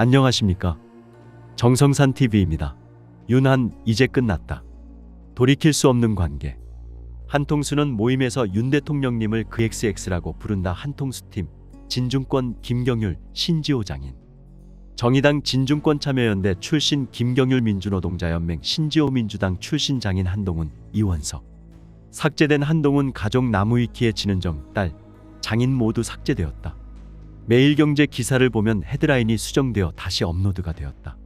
안녕하십니까? 정성산 TV입니다. 윤한 이제 끝났다. 돌이킬 수 없는 관계. 한통수는 모임에서 윤 대통령님을 그 XX라고 부른다. 한통수팀 진중권 김경률 신지호 장인. 정의당 진중권 참여연대 출신 김경률 민주노동자연맹 신지호 민주당 출신 장인 한동훈 이원석. 삭제된 한동훈 가족 나무위키의 진은정 딸 장인 모두 삭제되었다. 매일경제 기사를 보면 헤드라인이 수정되어 다시 업로드가 되었다.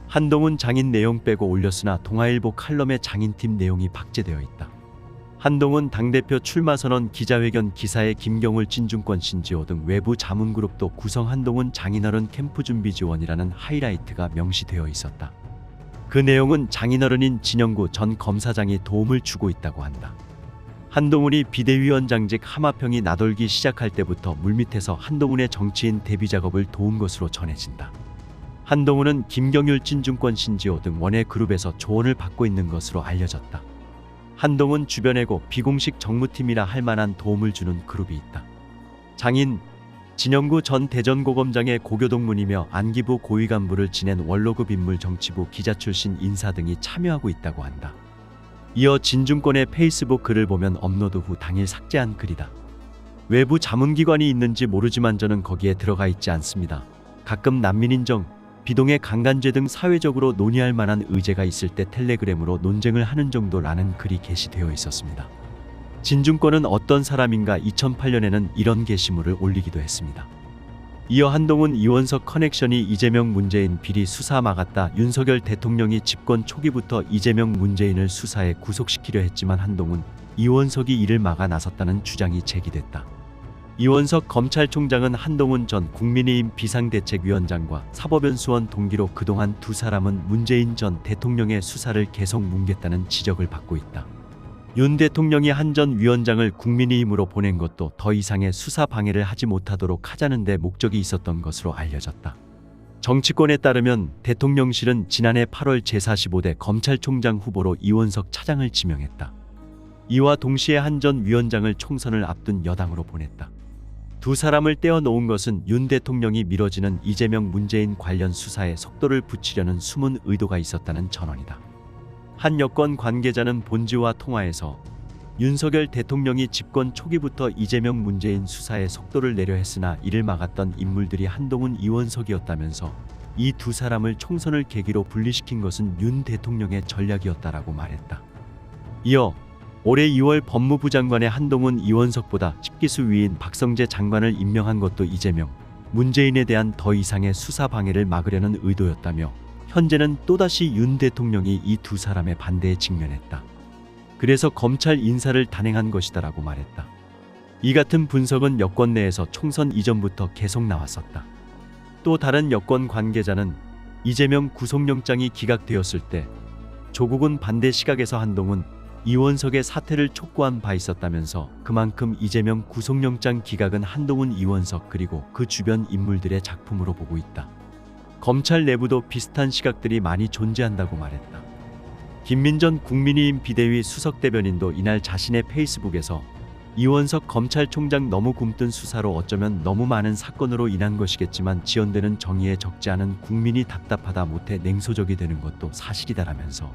한동훈 장인 내용 빼고 올렸으나 동아일보 칼럼에 장인팀 내용이 박제되어 있다. 한동훈 당대표 출마 선언 기자회견 기사에 김경률 진중권 신지호 등 외부 자문그룹도 구성 한동훈 장인어른 캠프 준비 지원이라는 하이라이트가 명시되어 있었다. 그 내용은 장인어른인 진영구 전 검사장이 도움을 주고 있다고 한다. 한동훈이 비대위원장직 하마평이 나돌기 시작할 때부터 물밑에서 한동훈의 정치인 데뷔 작업을 도운 것으로 전해진다. 한동훈은 김경률 진중권 신지호 등 원외 그룹에서 조언을 받고 있는 것으로 알려졌다. 한동훈 주변에고 비공식 정무팀이라 할 만한 도움을 주는 그룹이 있다. 장인 진영구 전 대전고검장의 고교동문이며 안기부 고위간부를 지낸 원로급 인물 정치부 기자 출신 인사 등이 참여하고 있다고 한다. 이어 진중권의 페이스북 글을 보면 업로드 후 당일 삭제한 글이다. 외부 자문기관이 있는지 모르지만 저는 거기에 들어가 있지 않습니다. 가끔 난민인정, 비동의 강간죄 등 사회적으로 논의할 만한 의제가 있을 때 텔레그램으로 논쟁을 하는 정도라는 글이 게시되어 있었습니다. 진중권은 어떤 사람인가 2008년에는 이런 게시물을 올리기도 했습니다. 이어 한동훈 이원석 커넥션이 이재명 문재인 비리 수사 막았다. 윤석열 대통령이 집권 초기부터 이재명 문재인을 수사에 구속시키려 했지만 한동훈, 이원석이 이를 막아 나섰다는 주장이 제기됐다. 이원석 검찰총장은 한동훈 전 국민의힘 비상대책위원장과 사법연수원 동기로 그동안 두 사람은 문재인 전 대통령의 수사를 계속 뭉갰다는 지적을 받고 있다. 윤 대통령이 한 전 위원장을 국민의힘으로 보낸 것도 더 이상의 수사 방해를 하지 못하도록 하자는 데 목적이 있었던 것으로 알려졌다. 정치권에 따르면 대통령실은 지난해 8월 제45대 검찰총장 후보로 이원석 차장을 지명했다. 이와 동시에 한 전 위원장을 총선을 앞둔 여당으로 보냈다. 두 사람을 떼어놓은 것은 윤 대통령이 미뤄지는 이재명 문재인 관련 수사에 속도를 붙이려는 숨은 의도가 있었다는 전언이다. 한 여권 관계자는 본지와 통화에서 윤석열 대통령이 집권 초기부터 이재명 문재인 수사에 속도를 내려 했으나 이를 막았던 인물들이 한동훈 이원석이었다면서 이 두 사람을 총선을 계기로 분리시킨 것은 윤 대통령의 전략이었다라고 말했다. 이어 올해 2월 법무부 장관의 한동훈 이원석보다 10기수 위인 박성재 장관을 임명한 것도 이재명, 문재인에 대한 더 이상의 수사 방해를 막으려는 의도였다며 현재는 또다시 윤 대통령이 이 두 사람의 반대에 직면했다. 그래서 검찰 인사를 단행한 것이다라고 말했다. 이 같은 분석은 여권 내에서 총선 이전부터 계속 나왔었다. 또 다른 여권 관계자는 이재명 구속영장이 기각되었을 때 조국은 반대 시각에서 한동훈, 이원석의 사퇴를 촉구한 바 있었다면서 그만큼 이재명 구속영장 기각은 한동훈, 이원석 그리고 그 주변 인물들의 작품으로 보고 있다. 검찰 내부도 비슷한 시각들이 많이 존재한다고 말했다. 김민전 국민의힘 비대위 수석대변인도 이날 자신의 페이스북에서 이원석 검찰총장 너무 굼뜬 수사로 어쩌면 너무 많은 사건으로 인한 것이겠지만 지연되는 정의에 적지 않은 국민이 답답하다 못해 냉소적이 되는 것도 사실이다라면서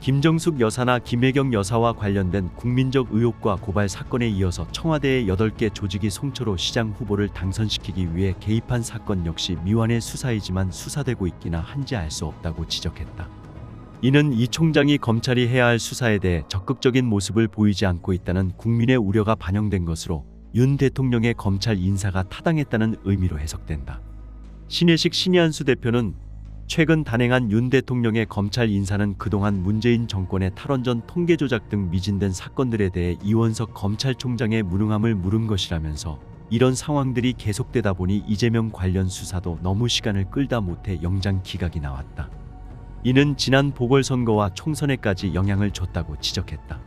김정숙 여사나 김혜경 여사와 관련된 국민적 의혹과 고발 사건에 이어서 청와대의 8개 조직이 송철호 시장 후보를 당선시키기 위해 개입한 사건 역시 미완의 수사이지만 수사되고 있기나 한지 알 수 없다고 지적했다. 이는 이 총장이 검찰이 해야 할 수사에 대해 적극적인 모습을 보이지 않고 있다는 국민의 우려가 반영된 것으로 윤 대통령의 검찰 인사가 타당했다는 의미로 해석된다. 신혜식 신희한수 대표는 최근 단행한 윤 대통령의 검찰 인사는 그동안 문재인 정권의 탈원전 통계 조작 등 미진된 사건들에 대해 이원석 검찰총장의 무능함을 물은 것이라면서 이런 상황들이 계속되다 보니 이재명 관련 수사도 너무 시간을 끌다 못해 영장 기각이 나왔다. 이는 지난 보궐선거와 총선에까지 영향을 줬다고 지적했다.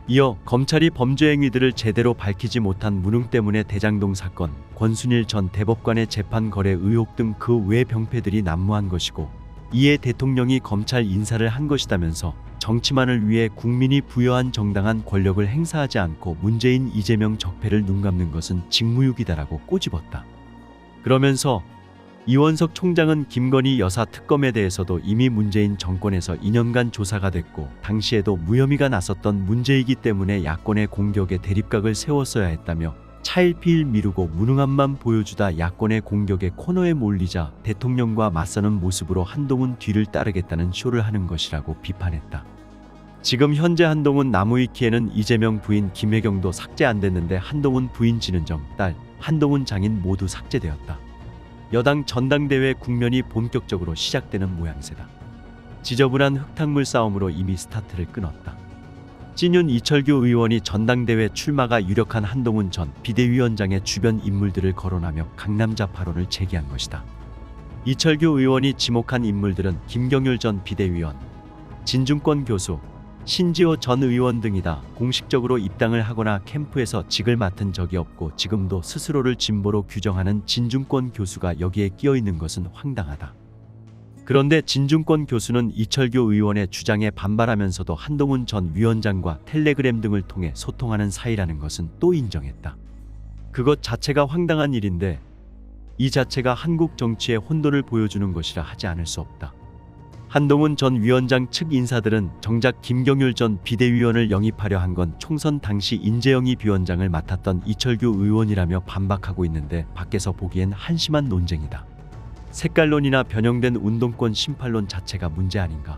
이어 검찰이 범죄 행위들을 제대로 밝히지 못한 무능 때문에 대장동 사건, 권순일 전 대법관의 재판 거래 의혹 등 그 외 병폐들이 난무한 것이고 이에 대통령이 검찰 인사를 한 것이다면서 정치만을 위해 국민이 부여한 정당한 권력을 행사하지 않고 문재인 이재명 적폐를 눈감는 것은 직무유기다라고 꼬집었다. 그러면서 이원석 총장은 김건희 여사 특검에 대해서도 이미 문재인 정권에서 2년간 조사가 됐고 당시에도 무혐의가 나섰던 문제이기 때문에 야권의 공격에 대립각을 세웠어야 했다며 차일피일 미루고 무능함만 보여주다 야권의 공격에 코너에 몰리자 대통령과 맞서는 모습으로 한동훈 뒤를 따르겠다는 쇼를 하는 것이라고 비판했다. 지금 현재 한동훈 나무위키에는 이재명 부인 김혜경도 삭제 안 됐는데 한동훈 부인 진은정, 딸 한동훈 장인 모두 삭제되었다. 여당 전당대회 국면이 본격적으로 시작되는 모양새다. 지저분한 흙탕물 싸움으로 이미 스타트를 끊었다. 찐윤 이철규 의원이 전당대회 출마가 유력한 한동훈 전 비대위원장의 주변 인물들을 거론하며 강남좌파론을 제기한 것이다. 이철규 의원이 지목한 인물들은 김경률 전 비대위원, 진중권 교수, 신지호 전 의원 등이다. 공식적으로 입당을 하거나 캠프에서 직을 맡은 적이 없고 지금도 스스로를 진보로 규정하는 진중권 교수가 여기에 끼어 있는 것은 황당하다. 그런데 진중권 교수는 이철규 의원의 주장에 반발하면서도 한동훈 전 위원장과 텔레그램 등을 통해 소통하는 사이라는 것은 또 인정했다. 그것 자체가 황당한 일인데 이 자체가 한국 정치의 혼돈을 보여주는 것이라 하지 않을 수 없다. 한동훈 전 위원장 측 인사들은 정작 김경률 전 비대위원을 영입하려 한 건 총선 당시 인재영입 위원장을 맡았던 이철규 의원이라며 반박하고 있는데 밖에서 보기엔 한심한 논쟁이다. 색깔론이나 변형된 운동권 심판론 자체가 문제 아닌가.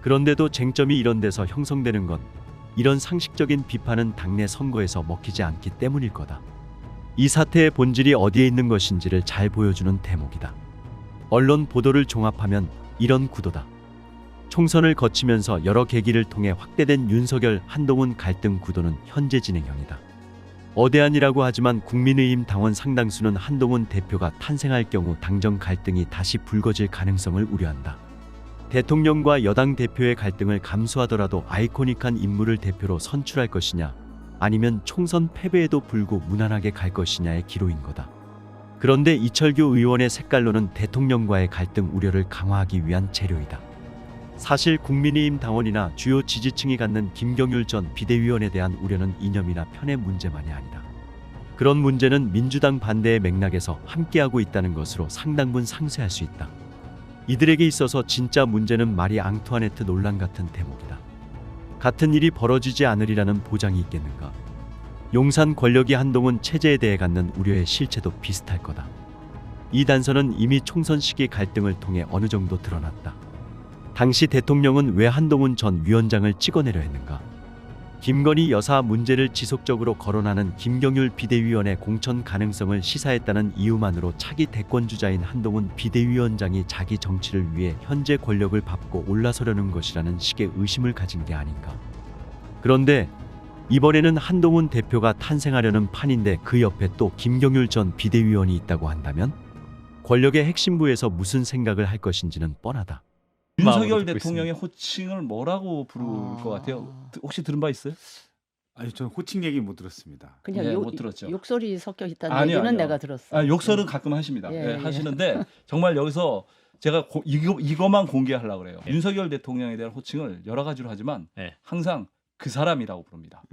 그런데도 쟁점이 이런 데서 형성되는 건 이런 상식적인 비판은 당내 선거에서 먹히지 않기 때문일 거다. 이 사태의 본질이 어디에 있는 것인지를 잘 보여주는 대목이다. 언론 보도를 종합하면 이런 구도다. 총선을 거치면서 여러 계기를 통해 확대된 윤석열 한동훈 갈등 구도는 현재 진행형이다. 어대안이라고 하지만 국민의힘 당원 상당수는 한동훈 대표가 탄생할 경우 당정 갈등이 다시 불거질 가능성을 우려한다. 대통령과 여당 대표의 갈등을 감수하더라도 아이코닉한 인물을 대표로 선출할 것이냐 아니면 총선 패배에도 불구 무난하게 갈 것이냐의 기로인 거다. 그런데 이철규 의원의 색깔론은 대통령과의 갈등 우려를 강화하기 위한 재료이다. 사실 국민의힘 당원이나 주요 지지층이 갖는 김경률 전 비대위원에 대한 우려는 이념이나 편의 문제만이 아니다. 그런 문제는 민주당 반대의 맥락에서 함께하고 있다는 것으로 상당분 상쇄할 수 있다. 이들에게 있어서 진짜 문제는 마리 앙투아네트 논란 같은 대목이다. 같은 일이 벌어지지 않으리라는 보장이 있겠는가? 용산 권력이 한동훈 체제에 대해 갖는 우려의 실체도 비슷할 거다. 이 단서는 이미 총선 시기 갈등을 통해 어느 정도 드러났다. 당시 대통령은 왜 한동훈 전 위원장을 찍어내려 했는가? 김건희 여사 문제를 지속적으로 거론하는 김경률 비대위원의 공천 가능성을 시사했다는 이유만으로 차기 대권주자인 한동훈 비대위원장이 자기 정치를 위해 현재 권력을 밟고 올라서려는 것이라는 식의 의심을 가진 게 아닌가. 그런데 이번에는 한동훈 대표가 탄생하려는 판인데 그 옆에 또 김경률 전 비대위원이 있다고 한다면 권력의 핵심부에서 무슨 생각을 할 것인지는 뻔하다. 윤석열 대통령의 호칭을 뭐라고 부를 것 같아요? 혹시 들은 바 있어요? 아니 저는 호칭 얘기 못 들었습니다. 그냥 예, 못 들었죠. 욕설이 섞여 있다는 아니요, 얘기는 아니요. 내가 들었어. 아, 욕설은 가끔 하십니다. 예, 예. 하시는데 정말 여기서 제가 이거만 공개하려고 그래요. 윤석열 대통령에 대한 호칭을 여러 가지로 하지만 항상 그 사람이라고 부릅니다.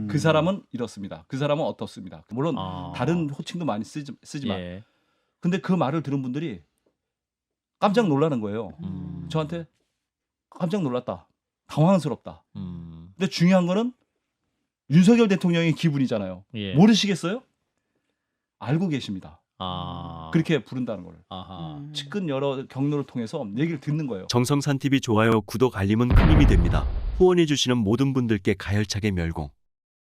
그 사람은 이렇습니다. 그 사람은 어떻습니다. 물론 다른 호칭도 많이 쓰지만 근데 그 말을 들은 분들이 깜짝 놀라는 거예요. 저한테 깜짝 놀랐다. 당황스럽다. 근데 중요한 거는 윤석열 대통령의 기분이잖아요. 모르시겠어요? 알고 계십니다. 그렇게 부른다는 걸. 측근 여러 경로를 통해서 얘기를 듣는 거예요. 정성산 TV 좋아요, 구독, 알림은 큰 힘이 됩니다. 후원해 주시는 모든 분들께 가열차게 멸공.